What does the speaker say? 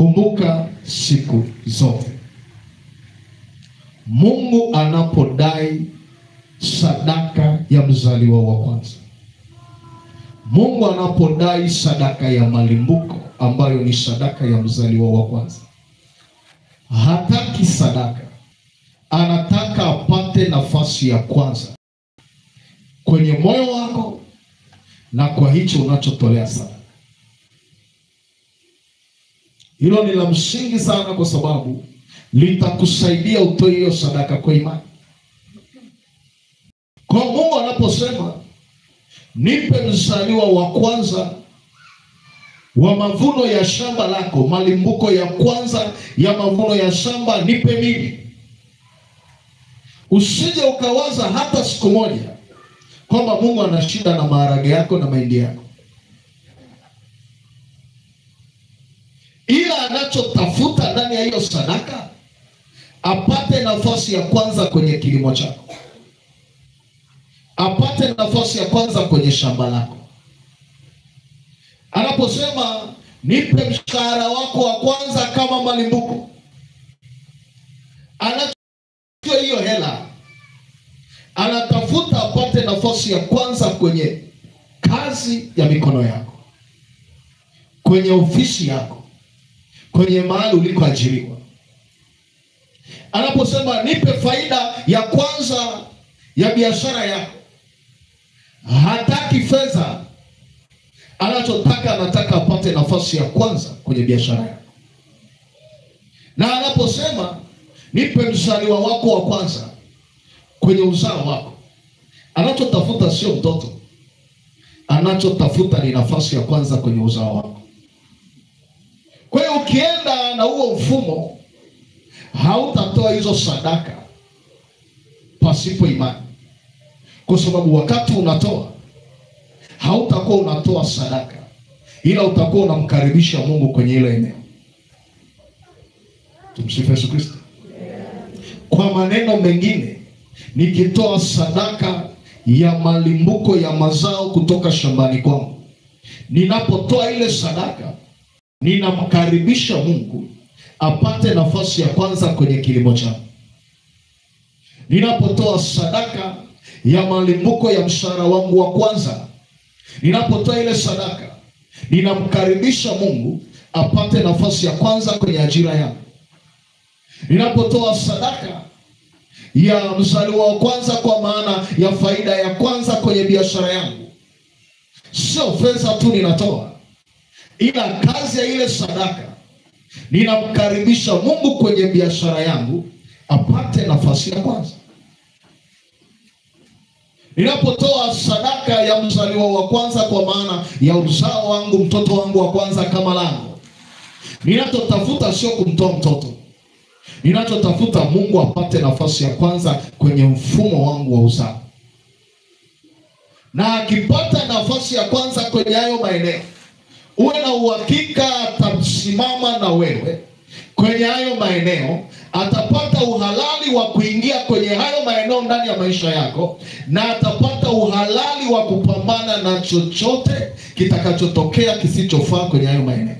Kumbuka siku zote Mungu anapodai sadaka ya mzaliwa wa kwanza, Mungu anapodai sadaka ya malimbuko ambayo ni sadaka ya mzaliwa wa kwanza, hataki sadaka, anataka apate nafasi ya kwanza kwenye moyo wako na kwa hicho unachotolea sadaka. Hilo ni la msingi sana, kwa sababu litakusaidia utoe hiyo sadaka kwa imani. Kwa Mungu anaposema nipe mzaliwa wa kwanza wa mavuno ya shamba lako, malimbuko ya kwanza ya mavuno ya shamba nipe mimi, usije ukawaza hata siku moja kwamba Mungu ana shida na maharage yako na mahindi yako. Ila anachotafuta ndani ya hiyo sadaka, apate nafasi ya kwanza kwenye kilimo chako, apate nafasi ya kwanza kwenye shamba lako. Anaposema nipe mshahara wako wa kwanza kama malimbuko, anachukua hiyo hela, anatafuta apate nafasi ya kwanza kwenye kazi ya mikono yako, kwenye ofisi yako, kwenye mahali ulikoajiriwa. Anaposema nipe faida ya kwanza ya biashara yako, hataki fedha. Anachotaka, anataka apate nafasi ya kwanza kwenye biashara yako. Na anaposema nipe mzaliwa wako wa kwanza kwenye uzao wako, anachotafuta sio mtoto, anachotafuta ni nafasi ya kwanza kwenye uzao wako. Kwa hiyo ukienda na huo mfumo, hautatoa hizo sadaka pasipo imani, kwa sababu wakati unatoa, hautakuwa unatoa sadaka, ila utakuwa unamkaribisha Mungu kwenye ile eneo. Tumsifu Yesu Kristo. Kwa maneno mengine, nikitoa sadaka ya malimbuko ya mazao kutoka shambani kwangu, ninapotoa ile sadaka, ninamkaribisha Mungu apate nafasi ya kwanza kwenye kilimo changu. Ninapotoa sadaka ya malimbuko ya mshahara wangu wa kwanza, ninapotoa ile sadaka, ninamkaribisha Mungu apate nafasi ya kwanza kwenye ajira yangu. Ninapotoa sadaka ya mzaliwa wa kwanza, kwa maana ya faida ya kwanza kwenye biashara yangu, sio fedha tu ninatoa, ila kazi ya ile sadaka, ninamkaribisha Mungu kwenye biashara yangu apate nafasi ya kwanza. Ninapotoa sadaka ya mzaliwa wa kwanza, kwa maana ya uzao wangu, mtoto wangu wa kwanza kama lango, ninachotafuta sio kumtoa mtoto, ninachotafuta Mungu apate nafasi ya kwanza kwenye mfumo wangu wa uzao. Na akipata nafasi ya kwanza kwenye hayo maeneo, uwe na uhakika atasimama na wewe kwenye hayo maeneo, atapata uhalali wa kuingia kwenye hayo maeneo ndani ya maisha yako, na atapata uhalali wa kupambana na chochote kitakachotokea kisichofaa kwenye hayo maeneo.